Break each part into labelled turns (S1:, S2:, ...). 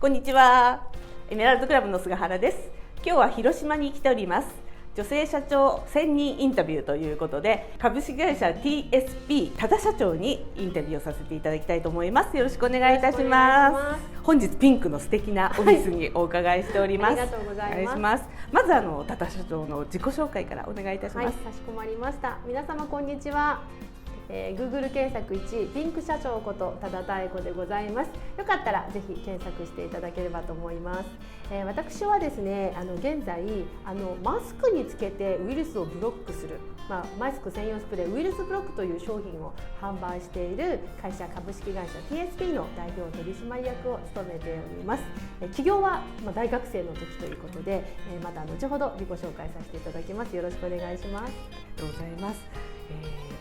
S1: こんにちは。エメラルドクラブの菅原です。今日は広島に来ております。女性社長1000人インタビューということで、株式会社 TSP 多田社長にインタビューをさせていただきたいと思います。よろしくお願いいたします。本日ピンクの素敵なオフィスにお伺いしております。
S2: ありがとうございます。
S1: お願いします。まず多田社長の自己紹介からお願いいたします。
S2: かしこまりました。皆様こんにちは。Google 検索1位ピンク社長こと多田妙子でございます。よかったらぜひ検索していただければと思います。私はですね、現在マスクにつけてウイルスをブロックする、マスク専用スプレーウイルスブロックという商品を販売している会社株式会社 TSP の代表取締役を務めております。起業は大学生の時ということで、また後ほど自己紹介させていただきます。よろしくお願いします。
S1: ありがとうございます。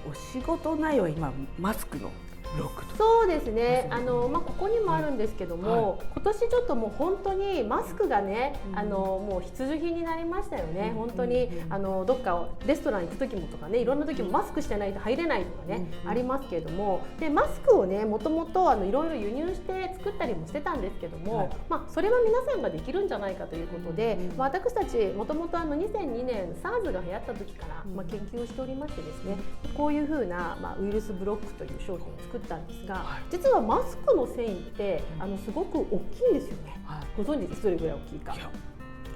S1: お仕事内容は今マスクのブロックと。
S2: そうですね。ここにもあるんですけども、今年ちょっともう本当にマスクがね、もう必需品になりましたよね。本当にどっかレストラン行く時もとかね、いろんな時もマスクしてないと入れないとかね、ありますけれども、でマスクをね、もともといろいろ輸入して作ったりもしてたんですけども、それは皆さんができるんじゃないかということで、私たちもともと2002年 SARS が流行った時から研究をしておりましてですね、こういうふうなウイルスブロックという商品を作ったんですが、実はマスクの繊維ってすごく大きいんですよね。ご存知です？どれぐらい大きいか。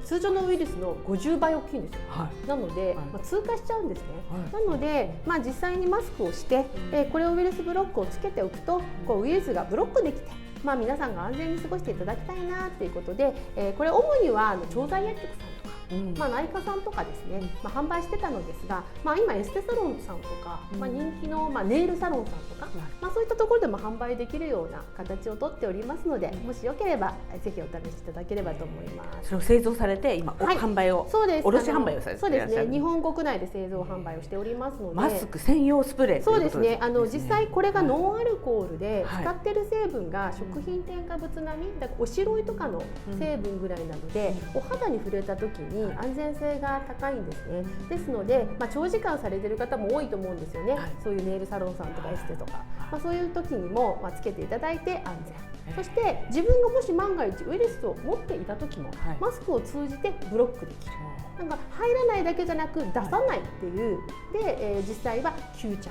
S2: 通常のウイルスの50倍大きいんですよ。なので、通過しちゃうんですね。なので、実際にマスクをして、これをウイルスブロックをつけておくと、ウイルスがブロックできて、皆さんが安全に過ごしていただきたいなということで、これ主には調剤薬局さんとか内科さんとかですね、販売してたのですが、今エステサロンさんとか、人気のネイルサロンさんとか、そういったところでも販売できるような形をとっておりますので、もしよければぜひお試しいただければと思います。
S1: それを製造されて今、販売を、卸販売をされていらっしゃる。
S2: そうですね。日本国内で製造販売をしておりますので、
S1: マスク専用スプレーということですね。
S2: そうですね。実際これがノンアルコールで使っている成分が食品添加物並み、だからおしろいとかの成分ぐらいなので、お肌に触れた時に安全性が高いんですね。ですので、長時間されている方も多いと思うんですよね。そういうネイルサロンさんとかエステとか、そういう時にもつけていただいて安全。そして自分がもし万が一ウイルスを持っていた時も、マスクを通じてブロックできる。なんか入らないだけじゃなく出さないっていうで、実際は吸着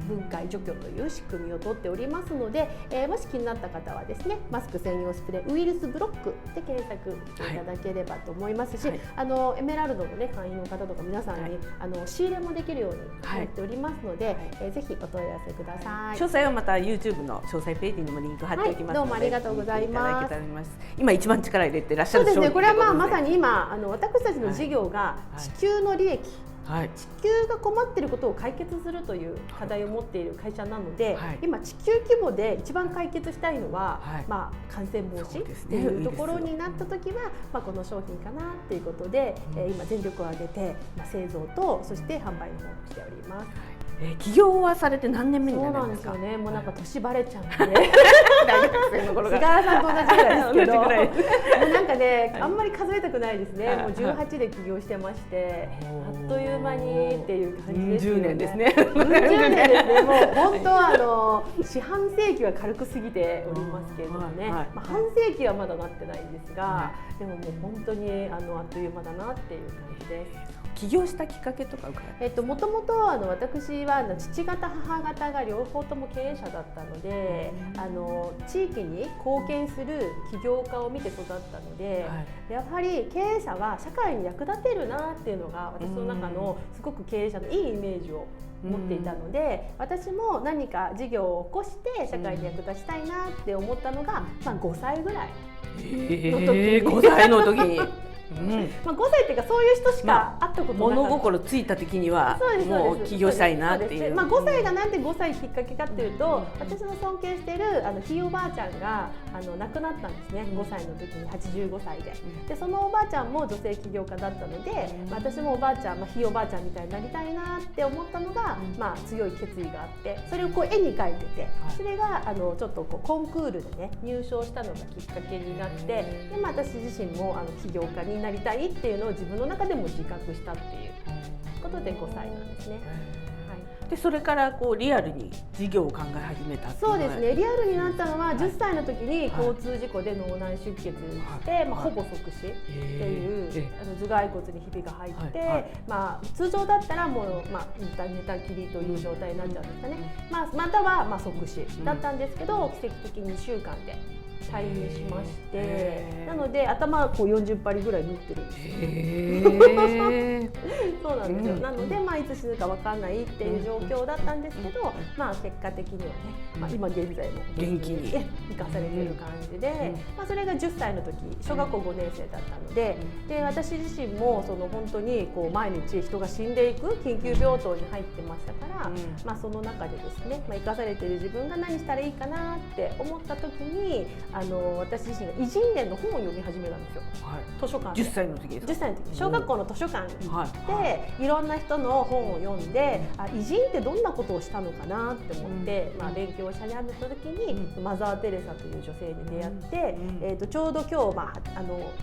S2: 分解除去という仕組みをとっておりますので、もし気になった方はですね、マスク専用スプレーウイルスブロックで検索していただければと思いますし、エメラルドのね、会員の方とか皆さんに仕入れもできるようになっておりますので、ぜひお問い合わせください。
S1: 詳細はまた YouTube の詳細ページにもリンク貼っておきますので、
S2: どうもありがとうございます。
S1: 今一番力入れてらっしゃる。
S2: そうですね。これはまさに今私たちの事業が地球の利益、地球が困っていることを解決するという課題を持っている会社なので、今地球規模で一番解決したいのは、感染防止っていうところになった時は、この商品かなっていうことで、今全力を挙げて、製造とそして販売の方もしております。
S1: 起業はされて何年目になるんですか？
S2: そうなんですよね。もうなんか年バレちゃうんで
S1: 大学生の頃が
S2: 菅原さんと同じぐらいですけどもうなんかね、あんまり数えたくないですね。もう18で起業してまして、あっという間にっていう感じですよね。
S1: 10年ですね。
S2: 10年ですね。もう本当四半世紀は軽く過ぎておりますけれどもね、半世紀はまだなってないんですが、でももう本当にあっという間だなっていう感じです。
S1: 起業したきっかけとか
S2: もともと私は父方母方が両方とも経営者だったので、地域に貢献する起業家を見て育ったので、やはり経営者は社会に役立てるなっていうのが私の中のすごく経営者のいいイメージを持っていたので、私も何か事業を起こして社会に役立ちたいなって思ったのが、5歳ぐらいの時に、
S1: 5歳の時に
S2: 5歳っていうかそういう人しか会ったことなかった、
S1: 物心ついた時にはもう起業したいなっていう。
S2: 5歳がなんで5歳きっかけかっていうと、私の尊敬しているひいおばあちゃんが亡くなったんですね。5歳の時に85歳で、そのおばあちゃんも女性起業家だったので、私もおばあちゃん、ひいおばあちゃんみたいになりたいなって思ったのが、強い決意があって、それを絵に描いてて、それがちょっとコンクールでね入賞したのがきっかけになって、で、私自身も起業家になりたいっていうのを自分の中でも自覚したっていうことで5歳なんですね。
S1: でそれからこうリアルに事業を考え始めたっていうのは。
S2: そうですね、リアルになったのは10歳の時に交通事故で脳内出血して、ほぼ即死っていう頭蓋骨にひびが入って、通常だったらもう、寝たきりという状態になっちゃうんですかね、または即死だったんですけど、奇跡的に2週間で退院しまして、なので頭はこう40針ぐらい縫ってるんですそうなんですよ、なので、いつ死ぬか分かんないっていう状況だったんですけど、結果的にはね、今現在も
S1: 元気に
S2: 生かされてる感じで、それが10歳の時小学校5年生だったので、私自身もその本当にこう毎日人が死んでいく緊急病棟に入ってましたから、その中でですね、生かされてる自分が何したらいいかなって思った時に、私自身が偉人伝の本を読み始めたんですよ、図書館で。10
S1: 歳の時ですか？
S2: 10歳の時、小学校の図書館に行って、いろんな人の本を読んで、偉人ってどんなことをしたのかなって思って、勉強し始めた時に、マザー・テレサという女性に出会って、ちょうど今日、明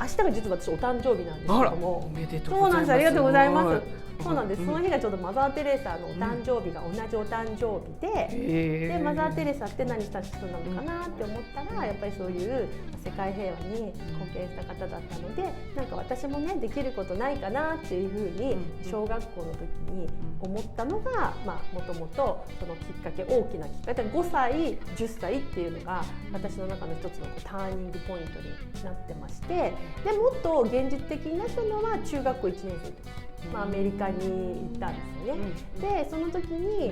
S2: 日が実は私お誕生日なんですけども、
S1: おめでとうございます。
S2: そうなんです、ありがとうございます。そうなんです、その日がちょうどマザー・テレサのお誕生日が同じお誕生日で、マザー・テレサって何した人なのかなって思ったら、やっぱりそういう世界平和に貢献した方だったので、なんか私もねできることないかなっていうふうに小学校の時に思ったのが、もともとそのきっかけ、大きなきっかけ、5歳10歳っていうのが私の中の一つのターニングポイントになってまして、でもっと現実的になったのは中学校1年生です。アメリカに行ったんですよね。でその時に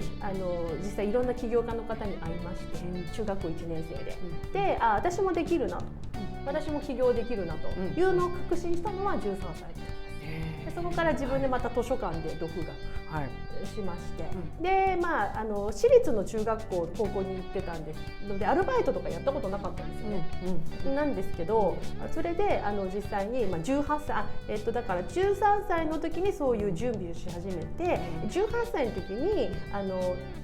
S2: 実際いろんな起業家の方に会いまして、中学校1年生で、私もできるなと、私も起業できるなというのを確信したのは13歳です。でそこから自分でまた図書館で独学しまして、で私立の中学校高校に行ってたんですので、アルバイトとかやったことなかったんですよね、なんですけど、それで実際に18歳だから13歳の時にそういう準備をし始めて、18歳の時に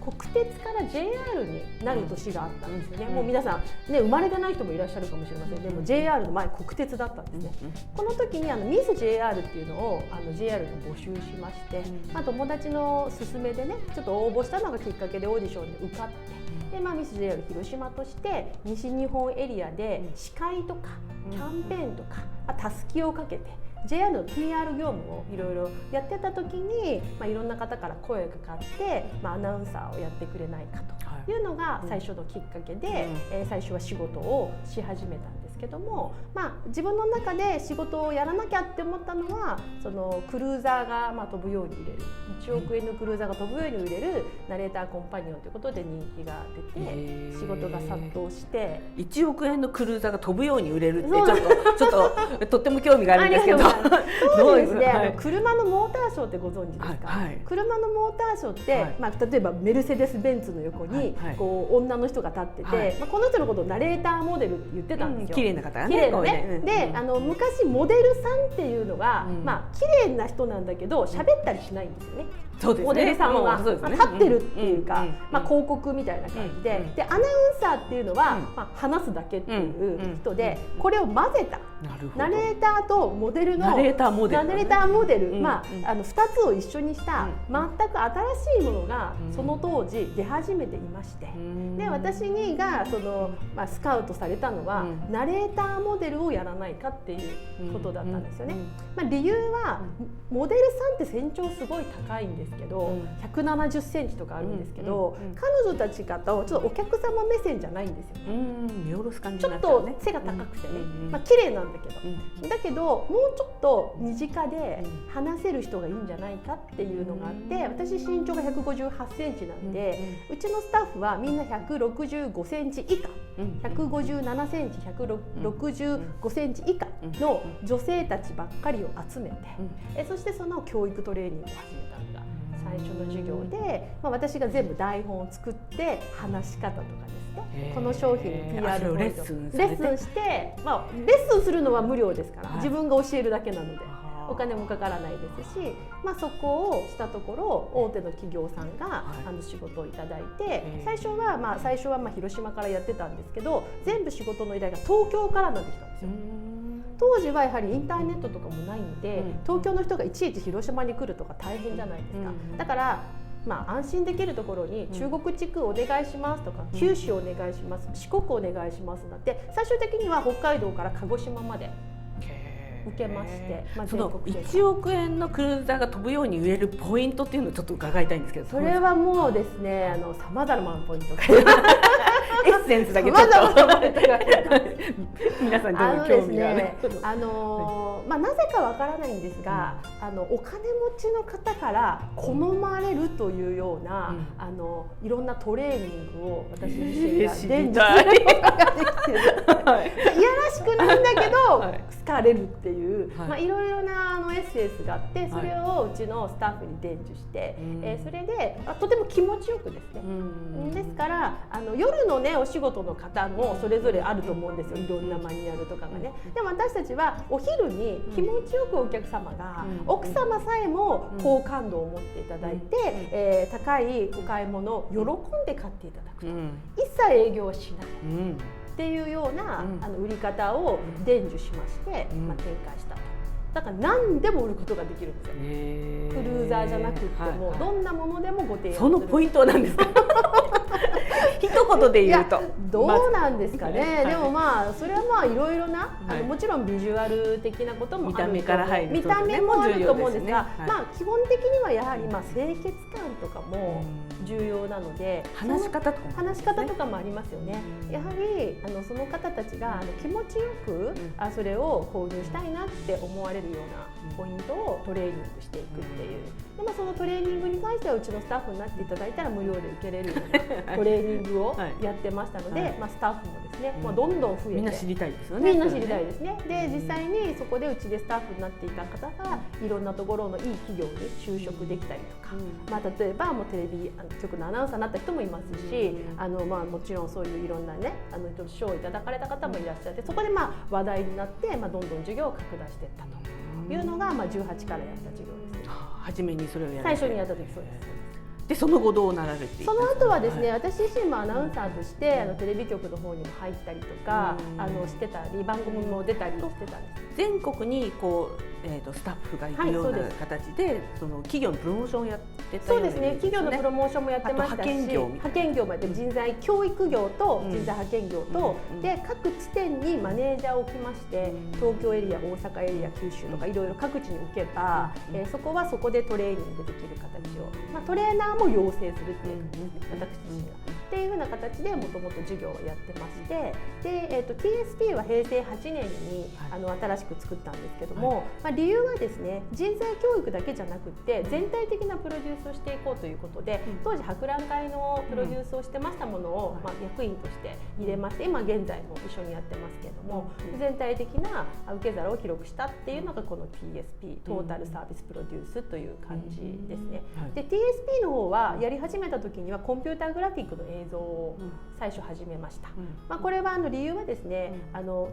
S2: 国鉄から JR になる年があったんですよね。もう皆さんね、生まれてない人もいらっしゃるかもしれません。でも JR の前国鉄だったんですね。この時にミス JR っていうのをJR が募集しまして、友達の勧めでねちょっと応募したのがきっかけでオーディションに受かって、でミス JR 広島として西日本エリアで司会とかキャンペーンとかたすきをかけてJR の PR 業務をいろいろやってた時に、いろんな方から声がかかって、アナウンサーをやってくれないかというのが最初のきっかけで、最初は仕事をし始めたんですけども、自分の中で仕事をやらなきゃって思ったのは、そのクルーザーが飛ぶように売れる、1億円のクルーザーが飛ぶように売れるナレーターコンパニオンということで人気が出て、仕事が殺到して
S1: 1億円のクルーザーが飛ぶように売れるってちょっととっても興味があるんですけど、
S2: そうですね、車のモーターショーってご存知ですか？車のモーターショーって、例えばメルセデス・ベンツの横にこう女の人が立ってて、この人のことをナレーターモデルって言ってたんですよ。
S1: 綺麗な方がね。
S2: で昔モデルさんっていうのは綺麗な人なんだけど喋ったりしないんですよね。モデルさんは立ってるっていうか、広告みたいな感じで、アナウンサーっていうのは話すだけっていう人で、これを混ぜたナレーターとモデルのナレーターモデル、2つを一緒にした全く新しいものがその当時出始めていまして、で私がそのスカウトされたのはナレーターモデルをやらないかっていうことだったんですよね。理由はモデルさんって身長すごい高いんですけど、170センチとかあるんですけど、彼女たち方をちょっとお客様目線じゃないんですよね。
S1: 見下ろす感じ
S2: ちょっと背が高くてね、綺麗なんだけど、もうちょっと身近で話せる人がいいんじゃないかっていうのがあって、私身長が158センチなんで、うちのスタッフはみんな165センチ以下、157センチ、165センチ以下の女性たちばっかりを集めて、そしてその教育トレーニングを始めたのが最初の授業で、私が全部台本を作って話し方とかですね、この商品の PR レッスンして、レッスンするのは無料ですから、自分が教えるだけなのでお金もかからないですし、そこをしたところ大手の企業さんが仕事をいただいて、最初は広島からやってたんですけど、全部仕事の依頼が東京からなってきたんですよ。当時はやはりインターネットとかもないので、東京の人がいちいち広島に来るとか大変じゃないですか。だから安心できるところに中国地区お願いしますとか、九州お願いします、四国お願いしますなんて、最終的には北海道から鹿児島まで受けまして、
S1: その1億円のクルーザーが飛ぶように売れるポイントっていうのをちょっと伺いたいんですけど、
S2: それはもうですね、さまざまなポイントが
S1: エッセンスだけちょっと皆さんに興味がね、
S2: なぜかわからないんですが、お金持ちの方から好まれるというような、いろんなトレーニングを私自身が伝授することができてる、いやらしくないんだけど、好かれるっていう、いろいろなエッセンスがあって、それをうちのスタッフに伝授して、それでとても気持ちよくですね、ですから夜のねお仕事の方もそれぞれあると思うんですよ、いろんなマニュアルとかがね。でも私たちはお昼に気持ちよくお客様が、奥様さえも好感度を持っていただいて、高いお買い物を喜んで買っていただくと、一切営業はしない、っていうような売り方を伝授しまして、展開したと。だから何でも売ることができるんですよ。クルーザーじゃなくっても、どんなものでもご提案する。
S1: そのポイントは何ですか？一言で言うと
S2: どうなんですかね。でもそれはいろいろな、もちろんビジュアル的なこともあると、見た目から入る、見た目もあると思うんですが、基本的にはやはり清潔感とかも重要なので、
S1: 話し方とか
S2: もありますよね。やはりその方たちが気持ちよくそれを購入したいなって思われるようなポイントをトレーニングしていくっていう。でそのトレーニングに関してはうちのスタッフになっていただいたら無料で受けれるようなトレーニングをやってましたので、スタッフもですね、どんどん増えて、
S1: みんな知りたいですよね。
S2: みんな知りたいですね。で実際にそこでうちでスタッフになっていた方がいろんなところのいい企業に就職できたりとか、例えばテレビ局のアナウンサーになった人もいますし、もちろんそういういろんなね賞をいただかれた方もいらっしゃって、そこで話題になってどんどん事業を拡大していったというのが18からやった事業ですね。
S1: 初めにそれをやる。
S2: 最初にやった時そうです。
S1: でその後どうなられていったんですか？
S2: その後はですね、私自身もアナウンサーとしてテレビ局の方にも入ったりとかしてたり、番組も出たりしてたんです。
S1: 全国にスタッフがいるような形で、その企業のプロモーションをやってたような。
S2: そうですね、企業のプロモーションもやってましたし、派遣業もやって、人材教育業と人材派遣業と、で各地点にマネージャーを置きまして、東京エリア、大阪エリア、九州とかいろいろ各地に置けば、そこはそこでトレーニングできる形を、トレーナーも養成するっていう私自身がっていうふうな形でもともと授業をやってまして、で、TSP は平成8年に新しく作ったんですけども、理由はですね、人材教育だけじゃなくって全体的なプロデュースをしていこうということで、当時博覧会のプロデュースをしてましたものを、役員として入れまして、今現在も一緒にやってますけれども、全体的な受け皿を広くしたっていうのがこの TSP トータルサービスプロデュースという感じですね。で TSP の方はやり始めた時にはコンピューターグラフィックの映像を最初始めました。これは理由はですね、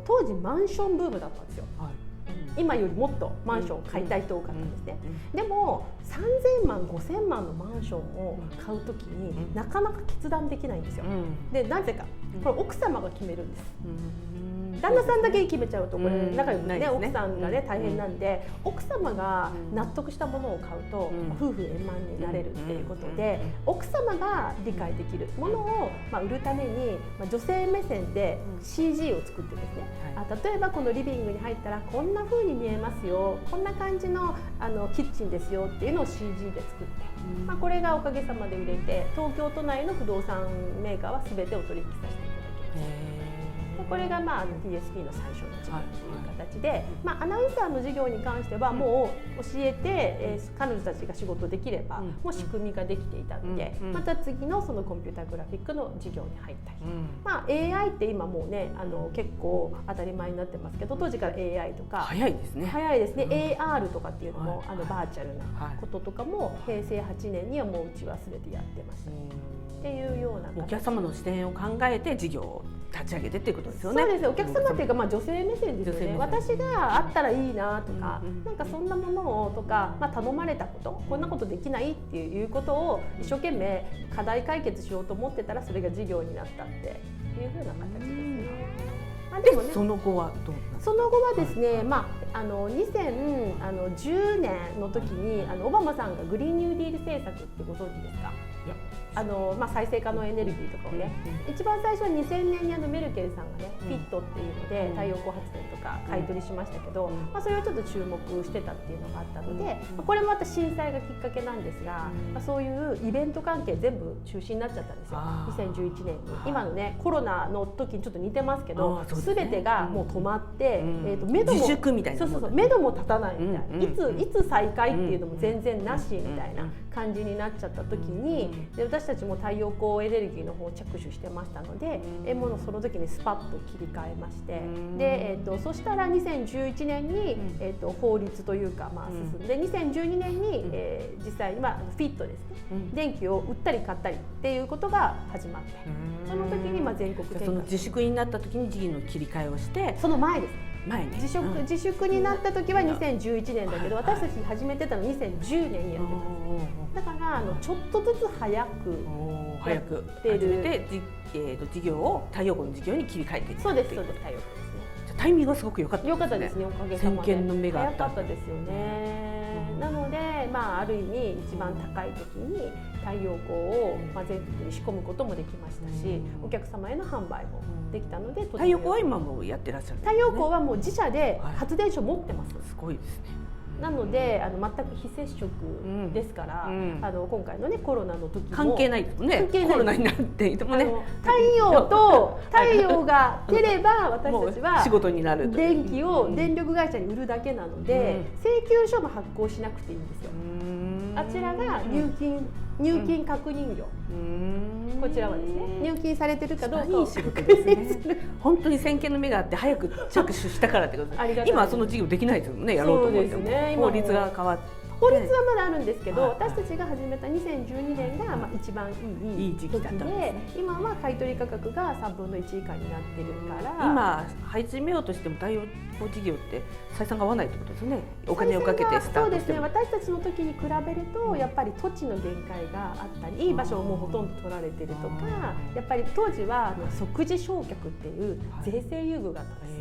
S2: 当時マンションブームだったんですよ。今よりもっとマンションを買いたい人多かったんですね。でも3000万5000万のマンションを買うときになかなか決断できないんですよ。でなぜかこれ奥様が決めるんです。旦那さんだけ決めちゃうとこれ仲良くね、奥さんがね大変なんで、奥様が納得したものを買うと夫婦円満になれるっていうことで、奥様が理解できるものを売るために女性目線で CG を作ってですね、例えばこのリビングに入ったらこんな風に見えますよ、こんな感じのキッチンですよっていうのを CG で作って、これがおかげさまで売れて、東京都内の不動産メーカーは全てお取引させていただきました。これがTSP の最初の授業という形で、アナウンサーの授業に関してはもう教えて、彼女たちが仕事できればもう仕組みができていたので、また次のそのコンピューターグラフィックの授業に入ったり、AI って今もうね結構当たり前になってますけど、当時から AI とか
S1: 早いですね。
S2: 早いですね。AR とかっていうのもバーチャルなこととかも平成8年にはもううちは全てやってましたっていうような、
S1: お客様の視点を考えて事業を立ち上げてっていうことですよね。
S2: そうですよ。お客様っていうか女性目線ですよね。私があったらいいなとか、なんかそんなものをとか、頼まれたこと、こんなことできないっていうことを一生懸命課題解決しようと思ってたら、それが事業になったっていうふうな形ですね。
S1: でもね、その後はどうなの？
S2: その後はですね、2010年の時にオバマさんがグリーンニューディール政策ってご存知ですか？
S1: いや、
S2: 再生可能エネルギーとかをね、一番最初は2000年にメルケルさんがね、フィットっていうので太陽光発電とか買い取りしましたけど、それをちょっと注目してたっていうのがあったので、これもまた震災がきっかけなんですが、そういうイベント関係全部中止になっちゃったんですよ、2011年に。今のね、コロナの時にちょっと似てますけど、全てがもう止まって、目処も
S1: 自粛みたいな、
S2: 目処も立たないみたいな、いつ再開っていうのも全然なしみたいな感じになっちゃった時に、で私たちも太陽光エネルギーの方を着手してましたので、もうその時にスパッと切り替えまして、で、そしたら2011年に、法律というか、進んで、2012年に、実際今フィットですね、電気を売ったり買ったりっていうことが始まって、その時に全国展開、
S1: その自粛になった時に時期の切り替えをして、
S2: その前ですね。自粛になった時は2011年だけど、私たち始めてたの2010年にやってた。だからちょっとずつ早く
S1: 始めて、事業を太陽光の事業に切り替えていく。
S2: そうです、そうです、太陽光ですね。
S1: タイミングがすごく良かったですね。
S2: 良かったですね、おかげさまで。
S1: 先見の目があった。
S2: 早かったですよね。なので、ある意味一番高い時に太陽光を全国に仕込むこともできましたし、お客様への販売もできたので、
S1: 太陽光は今もやってらっしゃるんですね。
S2: 太陽光はもう自社で発電所持ってます。
S1: すごいですね。
S2: なので全く非接触ですから、今回のねコロナの時も
S1: 関係ないですもんね。コロナになっていてもね、
S2: 太陽が出れば私たちは
S1: 仕事になる
S2: 電気を電力会社に売るだけなので、請求書も発行しなくていいんですよ。あちらが入金確認業、こちらはですね、入金されてるかどうかを
S1: いい仕事ですね。本当に先見の目があって早く着手したからってことです。今はその事業できないですよね、やろうと思っても。法律が変わって。
S2: 法律はまだあるんですけど、私たちが始めた2012年が一番いい時期で、今は買取価格が3分の1以下になってるから、
S1: 今始めようとしても太陽光事業って採算が合わないってことですね。お金をかけてスタートしても。そうですね、
S2: 私たちの時に比べるとやっぱり土地の限界があったり、いい場所をもうほとんど取られてるとか、やっぱり当時は即時償却っていう税制優遇があったんです。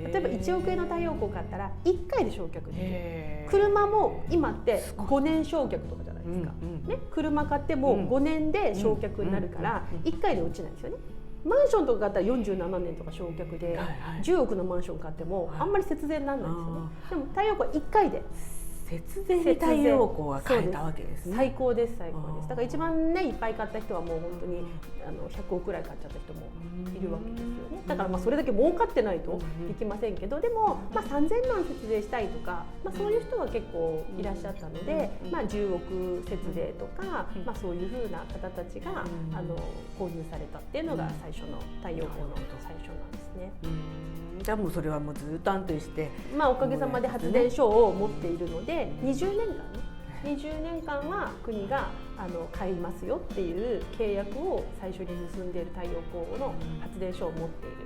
S2: 例えば1億円の太陽光買ったら1回で償却できる。車も今って5年償却とかじゃないですか、ね、車買っても5年で償却になるから1回で落ちないんですよね。マンションとか買ったら47年とか償却で、10億のマンション買ってもあんまり節税にならないんですよね。でも太陽光は1回で
S1: 節税に太陽光は変えたわけですね。
S2: 最高です、最高です。だから一番ねいっぱい買った人はもう本当に100億くらい買っちゃった人もいるわけですよね。だからそれだけ儲かってないとできませんけど、でも3000万節税したいとか、そういう人は結構いらっしゃったので、10億節税とか、そういうふうな方たちが購入されたっていうのが最初の太陽光の最初なんですね。
S1: じゃあもうそれはもうずっと安定して、
S2: おかげさまで発電所を持っているので、20年間は国が買いますよっていう契約を最初に結んでいる太陽光の発電所を持っている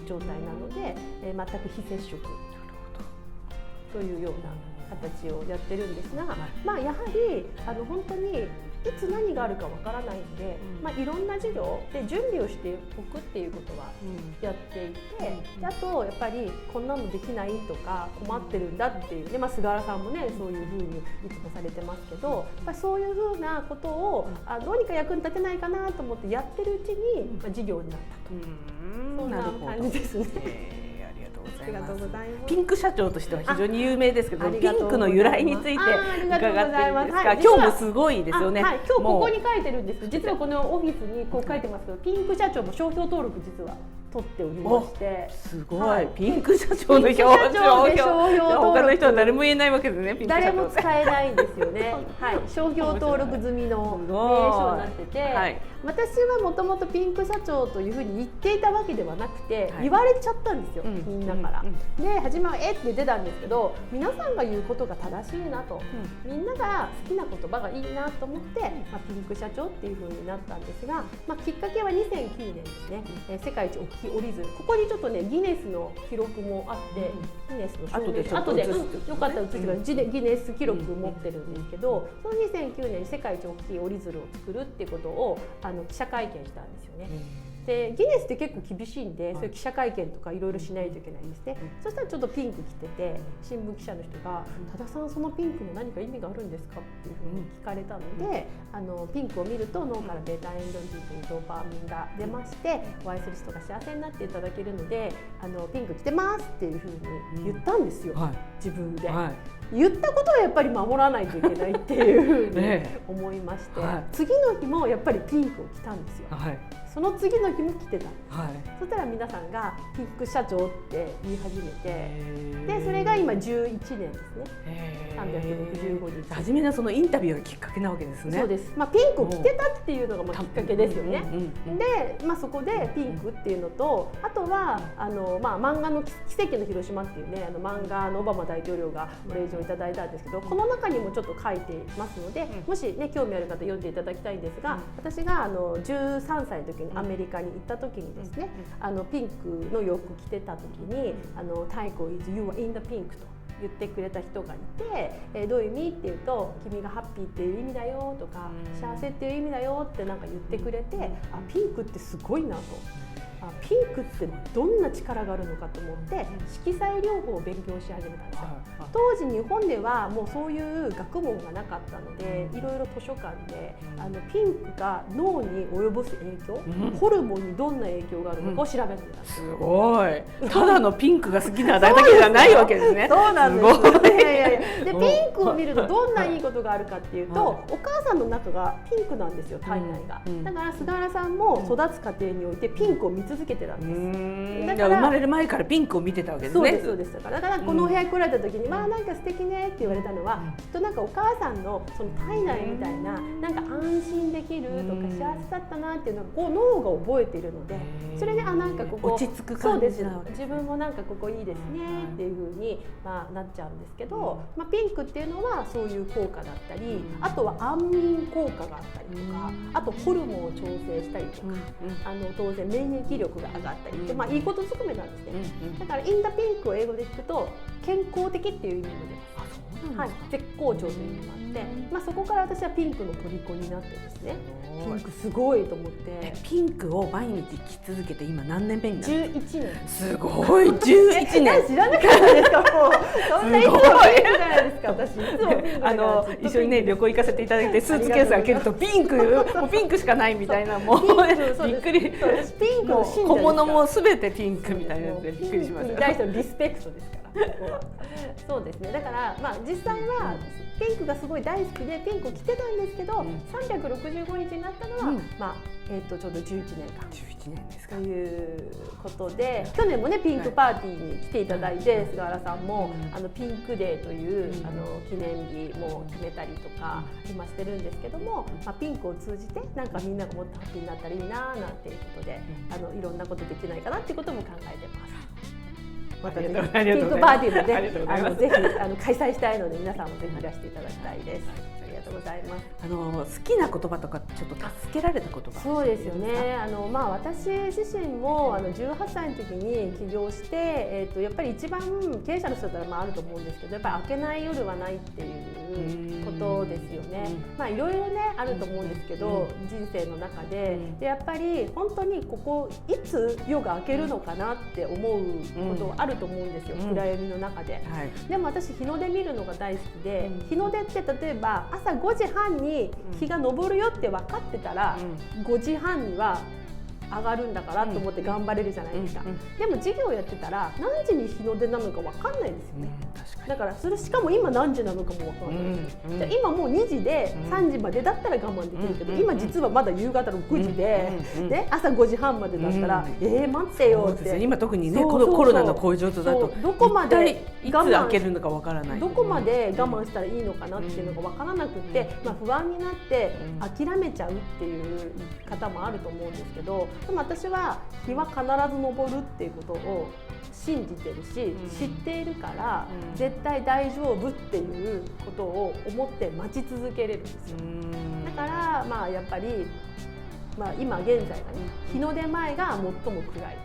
S2: 状態なので、全く非接触というような形をやってるんですが、やはり本当にいつ何があるかわからないので、いろんな事業で準備をしておくっていうことはやっていて、あとやっぱりこんなのできないとか困ってるんだっていうね、菅原さんもねそういうふうにいつもされてますけど、そういうふうなことをどうにか役に立てないかなと思ってやってるうちに事業になったと、そんな感じですね。ありがとうございます。
S1: ピンク社長としては非常に有名ですけど、ピンクの由来について伺っていいですか。今日もすごいですよね。
S2: 今日ここに書いてるんですけど、実はこのオフィスにこう書いてますけど、ピンク社長も商標登録実は取っておりまして、
S1: すごい、ピンク社長の商標他の人は誰も言えないわけですね。
S2: 誰も使えないんですよね。商標登録済みの名称になってて、私はもともとピンク社長というふうに言っていたわけではなくて、言われちゃったんですよ、みんなから。で初めはって出たんですけど、皆さんが言うことが正しいなと、みんなが好きな言葉がいいなと思って、ピンク社長っていうふうになったんですが、きっかけは2009年ですね、世界一大きい折り鶴、ここにちょっとねギネスの記録もあって、ギネスの証明後でよかったら映してください。ギネス記録持ってるんですけど、その2009年に世界一大きい折り鶴を作るっていうことを記者会見したんですよね。でギネスって結構厳しいんで、そういう記者会見とかいろいろしないといけないんですね。そしたらちょっとピンク着てて、新聞記者の人が「多田さんそのピンクの何か意味があるんですか?」っていうふうに聞かれたので、ピンクを見ると脳からベータエンドルフィンというドーパミンが出まして、お会いする人が幸せになっていただけるので、ピンク着てますっていうふうに言ったんですよ、自分で。言ったことはやっぱり守らないといけないっていうふうに思いまして、次の日もやっぱりピンクを着たんですよ。その次の日も着てたんです、そしたら皆さんがピンク社長って言い始めて、でそれが今11年ですね。365日。
S1: 初めのそのインタビューがきっかけなわけですね。
S2: そうです。ピンクを着てたっていうのがきっかけですよね。で、そこでピンクっていうのと、あとは漫画の奇跡の広島っていうね、漫画のオバマ大統領がご令状いただいたんですけど、この中にもちょっと書いてますので、もしね興味ある方読んでいただきたいんですが、私が13歳の時にアメリカに行った時にですね、ピンクの洋服着てた時に太鼓 is you are in the pink と言ってくれた人がいて、どういう意味っていうと、君がハッピーっていう意味だよとか、幸せっていう意味だよってなんか言ってくれて、ピンクってすごいなと。ピンクってどんな力があるのかと思って色彩療法を勉強し始めたんですよ。当時日本ではもうそういう学問がなかったので、いろいろ図書館でピンクが脳に及ぼす影響、ホルモンにどんな影響があるのかを調べてみたんです。
S1: すごい。ただのピンクが好きなだけじゃないわけですね。
S2: そうなんです。でピンクを見るとどんないいことがあるかっていうと、お母さんの中がピンクなんですよ、体内が。だから菅原さんも育つ過程においてピンクを見続けてたんです。
S1: だから生まれる前からピンクを見てたわけですね。
S2: そうです。だからこのお部屋に来られた時に、なんか素敵ねって言われたのは、きっとなんかお母さんのその体内みたいな、なんか安心できるとか幸せだったなっていうのを脳が覚えているので、それでなんかここ
S1: 落ち着く感じなわけです。
S2: 自分もなんかここいいですねっていう風になっちゃうんですけど、ピンクっていうのはそういう効果だったり、あとは安眠効果があったりとか、あとホルモンを調整したりとか、当然免疫力が上がったりって、いいことずくめなんですね。だからインダピンクを英語で聞くと健康的っていう意味も出ます。絶好調という意味もあって、そこから私はピンクの虜になってですね、ピンクすごいと思って。
S1: ピンクを毎日着続けて今何年目になるんですか
S2: ？11年。
S1: すごい、11年。
S2: 知らなかったですか？もうそんないつもピンクじゃないですか。私いつもピンクだから
S1: 一緒にね旅行行かせていただいて、スーツケース開けるとピンク、もうピンクしかないみたいな、もうびっくり。
S2: 私ピンクの信者ですから。
S1: 小物もすべてピンクみたいなやつでびっくりしました。
S2: ピンクに対してのリスペクトですから。そうですね。だから実際はピンクがすごい大好きでピンクを着てたんですけど、365日になったのはちょうど11年間。
S1: 11年ですか。
S2: ということで、去年もねピンクパーティーに来ていただいて、菅原さんもピンクデーという記念日も決めたりとか今してるんですけども、ピンクを通じてなんかみんながもっとハッピーになったらいいななんていうことで、いろんなことできないかなっていうことも考えてます。またね、ピンクパーティーもね、ぜひ開催したいので皆さんもぜひいらしていただきたいです。ありがとうございます。
S1: 好きな言葉とかちょっと助けられた言葉。
S2: そうですよね。私自身も18歳の時に起業して、やっぱり一番経営者の人だったらあると思うんですけど、やっぱり明けない夜はないっていうことですよね。いろいろねあると思うんですけど、人生の中でやっぱり本当にここいつ夜が明けるのかなって思うことあると思うんですよ、暗闇の中で。でも私日の出見るのが大好きで、日の出って例えば朝5時半に日が昇るよって分かってたら、5時半には上がるんだからと思って頑張れるじゃないですか。でも授業やってたら何時に日の出なのか分かんないですよね。だからそれしかも今何時なのかも分かんない。今もう2時で3時までだったら我慢できるけど、今実はまだ夕方の9時で、朝5時半までだったら待ってよって。
S1: 今特にねコロナのこういう状況だと
S2: どこまで
S1: いつ開けるのか分からない。
S2: どこまで我慢したらいいのかなっていうのが分からなくて、不安になって諦めちゃうっていう方もあると思うんですけど、でも私は日は必ず昇るっていうことを信じてるし、知っているから絶対大丈夫っていうことを思って待ち続けれるんですよ。だからやっぱり今現在がね日の出前が最も暗い、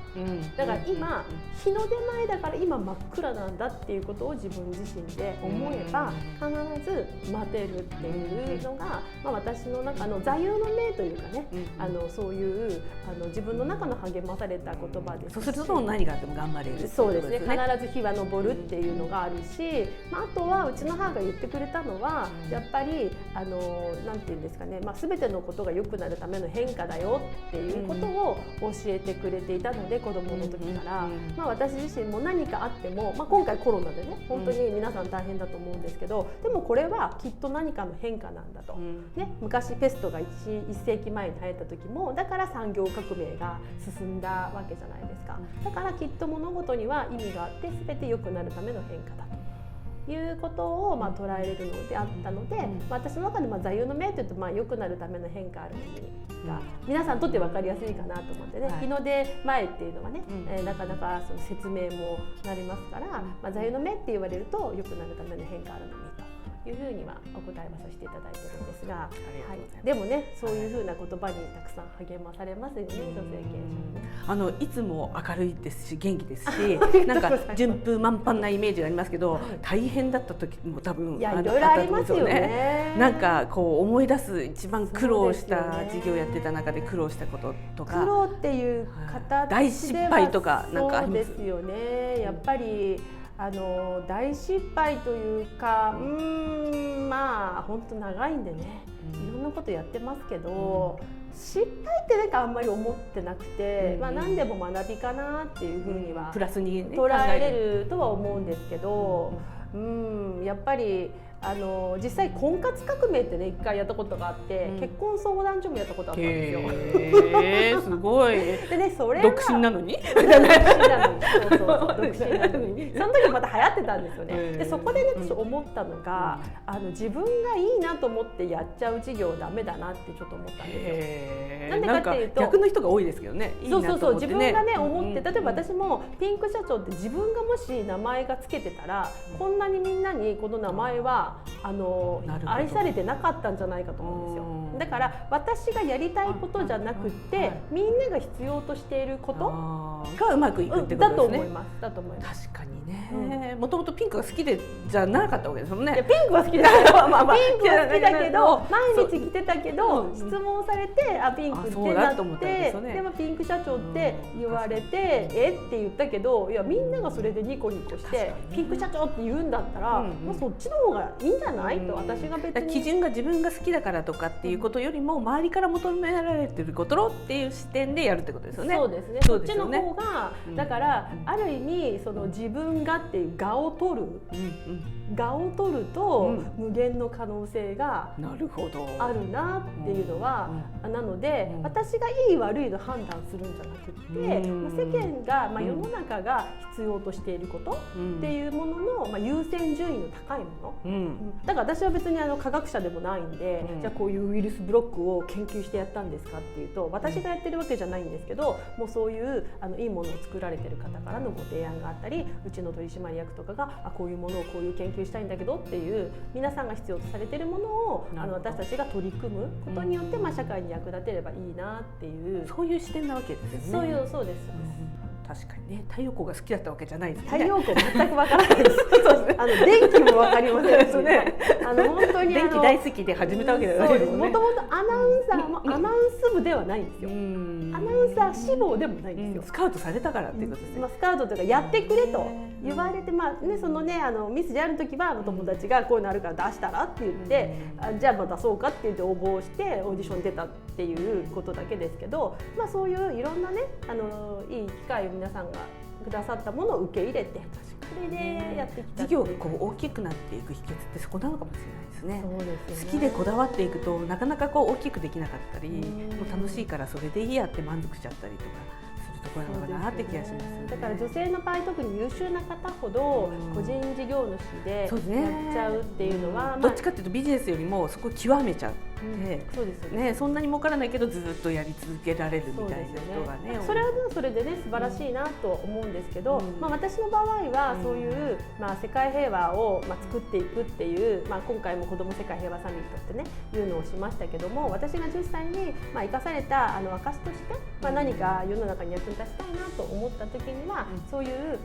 S2: だから今日の出前だから今真っ暗なんだっていうことを自分自身で思えば必ず待てるっていうのが、私の中の座右の銘というかね、そういう自分の中の励まされた言葉です。
S1: そうすると何があっても頑張れる。
S2: そうですね、必ず日は昇るっていうのがあるし、あとはうちの母が言ってくれたのはやっぱりなんていうんですかね、全てのことが良くなるための変化だよっていうことを教えてくれていたので、子供の時から、私自身も何かあっても、今回コロナでね本当に皆さん大変だと思うんですけど、でもこれはきっと何かの変化なんだと、昔ペストが1世紀前に流行った時もだから産業革命が進んだわけじゃないですか。だからきっと物事には意味があって全て良くなるための変化だということを捉えれるのであったので、私の中で座右の銘というと良くなるための変化ある意味が皆さんにとって分かりやすいかなと思ってね、日の出前っていうのはね、なかなかその説明もなりますから、座右の銘って言われると良くなるための変化あるのにというふうにはお答えはさせていただいてるんですが、でもねそういうふうな言葉にたくさん励まされますよね、女性経営者ね。
S1: いつも明るいですし元気ですしなんか順風満帆なイメージがありますけど、大変だった時も多分
S2: いろいろありますよね。
S1: なんかこう思い出す一番苦労した事業やってた中で苦労したこととか、
S2: 苦労っていう形では
S1: 大失敗とかなんかあります？
S2: そうですよね。やっぱり大失敗というか、本当長いんでね、いろんなことやってますけど、失敗ってなんかあんまり思ってなくて、何でも学びかなっていうふうには
S1: プラスに
S2: 捉えれるとは思うんですけど、やっぱり実際婚活革命ってね一回やったことがあって、結婚相談所もやったことあったんですよ。
S1: すごい。
S2: でね、それは
S1: 独身なのに
S2: 独身なのにその時また流行ってたんですよね。でそこでね私思ったのが、自分がいいなと思ってやっちゃう事業ダメだなってちょっと思ったんですよ。なんでかっていうと
S1: 逆の人が多いですけどね。
S2: そう自分がね思って、例えば私もピンク社長って自分がもし名前がつけてたら、こんなにみんなにこの名前は愛されてなかったんじゃないかと思うんですよ。だから私がやりたいことじゃなくて、みんなが必要としていること
S1: がうまくいくってことですね。
S2: だと思います。だと思います。
S1: 確かにね。もともとピンクが好きでじゃなかったわけですもんね。
S2: いやピンクは好きだけど、ピンクは好きだけど毎日着てたけど、質問されてピンクってなって、でもピンク社長って言われてって言ったけど、いやみんながそれでニコニコしてピンク社長って言うんだったら、そっちの方がいいんじゃないと、私が別に
S1: 基準が自分が好きだからとかっていうことよりも、周りから求められてることっていう視点でやるってことですよね。
S2: そうですね。そっちの方がだからある意味その自分がっていう我を取る、我を取ると無限の可能性があるなっていうのは、なので私がいい悪いの判断するんじゃなくって、世間が世の中が必要としていることっていうものの優先順位の高いもの、だから私は別に科学者でもないんで、じゃあこういうウイルスブロックを研究してやったんですかっていうと、私がやってるわけじゃないんですけど、もうそういういいものを作られてる方からのご提案があったり、うちの取締役とかがこういうものをこういう研究したいんだけどっていう皆さんが必要とされているものを私たちが取り組むことによって社会に役立てればいいなっていう、
S1: そういう視点なわけですよね。
S2: そうです。
S1: 確かにね、太陽光が好きだったわけじゃないですね。
S2: 太陽光全くわからないです。電気もわかりませんしね。本当に
S1: 電気大好きで始めたわけじゃないですね。
S2: もともとアナウンサーもアナウンス部ではないんですよ。アナウンサー志望でもないんですよ。
S1: スカウトされたからっていうことですね。
S2: スカウトというかやってくれと言われて、そのねミスである時は友達がこういうのあるから出したらって言って、じゃあ出そうかって言って応募してオーディション出たっていうことだけですけど、そういういろんなねいい機会を皆さんがくださったものを受け入れて、それでやってきた。
S1: 事業が大きくなっていく秘訣ってそこなのかもしれないですね。
S2: そうですよね。
S1: 好きでこだわっていくとなかなか大きくできなかったり、もう楽しいからそれでいいやって満足しちゃったりとかするところなのかなって気がします、ね。
S2: だから女性の場合特に優秀な方ほど個人事業主でやっちゃうっていうのは、
S1: どっちかっていうとビジネスよりもそこを極めちゃう。
S2: そうですよ
S1: ね、そんなに儲からないけどずっとやり続けられるみたいな人がね、
S2: それはそれでね素晴らしいなと思うんですけど、私の場合はそういう、世界平和を、作っていくっていう、今回も子ども世界平和サミットってねいうのをしましたけども、私が実際に、生かされた証として、何か世の中に役に立ちたいなと思った時には、そういう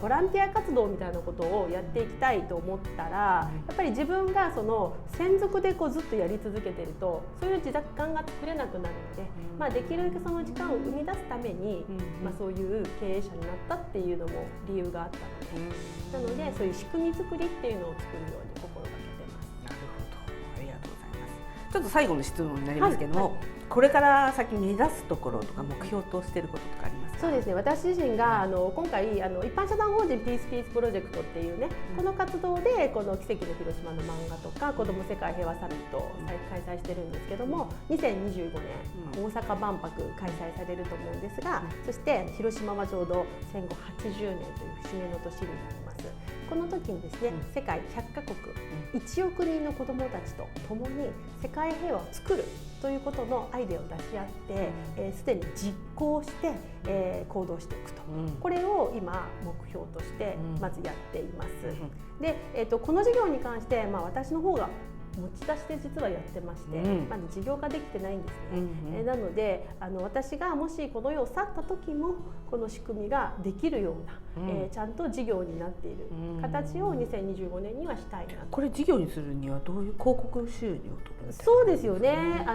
S2: ボランティア活動みたいなことをやっていきたいと思ったら、やっぱり自分がその専属でずっとやり続けてるとそういう時間が作れなくなるので、できるだけその時間を生み出すために、そういう経営者になったっていうのも理由があったので、なのでそういう仕組み作りっていうのを作るように心がけてます。
S1: なるほど、ありがとうございます。ちょっと最後の質問になりますけども、これから先目指すところとか目標としていることとかありますか？
S2: そうですね、私自身が今回一般社団法人ピースプロジェクトっていうね、この活動でこの奇跡の広島の漫画とか子ども世界平和サミットを開催してるんですけども、2025年大阪万博開催されると思うんですが、そして広島はちょうど戦後80年という節目の年になります。この時にですね、世界100カ国1億人の子どもたちと共に世界平和を作るということのアイデアを出し合ってすでに実行して、行動していくと、これを今目標としてまずやっています。で、この事業に関して、私の方が持ち出しで実はやってまして、まだ事業化できてないんですね。なので私がもしこの世を去った時もこの仕組みができるような、ちゃんと事業になっている形を2025年にはしたいなと。
S1: これ事業にするにはどういう広告収入を取るんですか？
S2: そうですよね、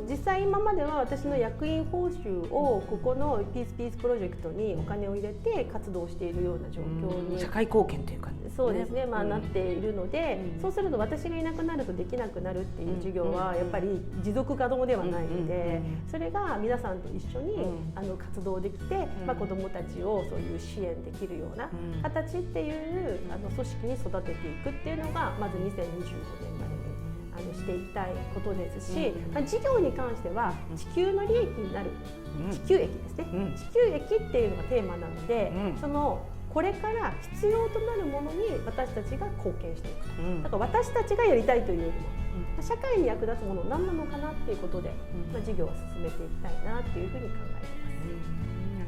S2: 実際今までは私の役員報酬をここのピースプロジェクトにお金を入れて活動しているような状況に、
S1: 社会貢献という感じですね。
S2: そうですね、なっているので、そうすると私がいなくなるとできなくなるっていう授業はやっぱり持続可能ではないので、それが皆さんと一緒に活動できて、子どもたちをそういう支援できるような形っていう組織に育てていくっていうのがまず2025年までにしていきたいことですし、事業に関しては地球の利益になる、地球益ですね、地球益っていうのがテーマなので、そのこれから必要となるものに私たちが貢献していくと、だから私たちがやりたいというよりも社会に役立つもの何なのかなっていうことで、事業を進めていきたいなっていうふうに考えてます。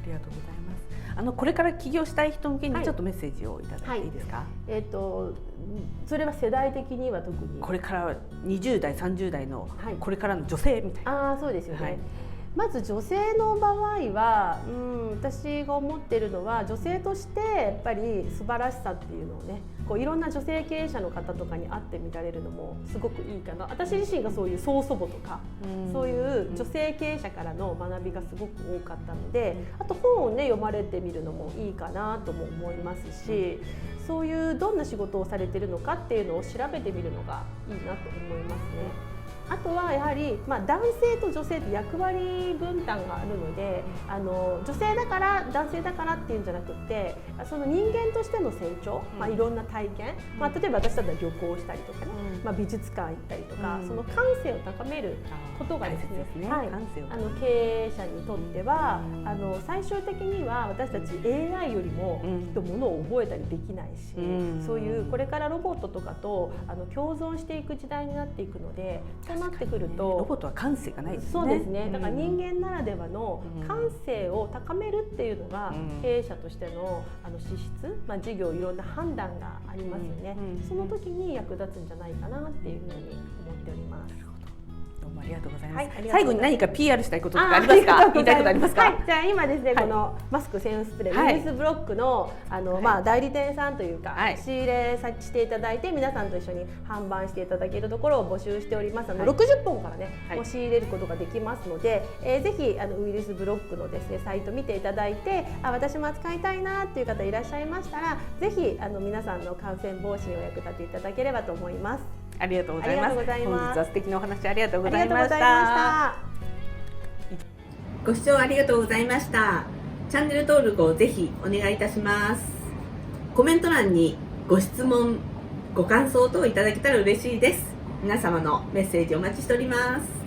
S1: ありがとうございます。これから起業したい人向けにちょっとメッセージをいただいていいですか？
S2: それは世代的には特に
S1: これから20代30代のこれからの女性みたいな。
S2: そうですよね。まず女性の場合は、私が思っているのは女性としてやっぱり素晴らしさっていうのをね、いろんな女性経営者の方とかに会ってみられるのもすごくいいかな。私自身がそういう曽祖母とか、そういう女性経営者からの学びがすごく多かったので、あと本をね読まれてみるのもいいかなとも思いますし、そういうどんな仕事をされてるのかっていうのを調べてみるのがいいなと思いますね。あとはやはり、男性と女性って役割分担があるので、女性だから男性だからっていうんじゃなくて、その人間としての成長、いろんな体験、例えば私だったら旅行したりとかね、美術館行ったりとか、その感性を高めることがですね、経営者にとっては最終的には私たち AI よりもきっとものを覚えたりできないし、そういうこれからロボットとかと共存していく時代になっていくので、そうなってくると
S1: ロボットは感性がないですね。
S2: そうですね。だから人間ならではの感性を高めるっていうのが経営者としての資質、事業いろんな判断がありますよね。その時に役立つんじゃないかなっていうふうに思っております。
S1: どうもありがとうございます。最後に何か PR したいこととかありますか？言いたいことありますか？
S2: じゃあ今ですね、このマスク1000スプレー、ウイルスブロックの代理店さんというか、仕入れしていただいて皆さんと一緒に販売していただけるところを募集しております。60本からね、仕入れることができますので、ぜひウイルスブロックのですねサイト見ていただいて、私も扱いたいなっていう方いらっしゃいましたら、ぜひ皆さんの感染防止にお役立ていただければと思います。
S1: ありがとうございます。本日は素敵なお話ありがとうございました。ご視聴ありがとうございました。チャンネル登録をぜひお願いいたします。コメント欄にご質問、ご感想等いただけたら嬉しいです。皆様のメッセージお待ちしております。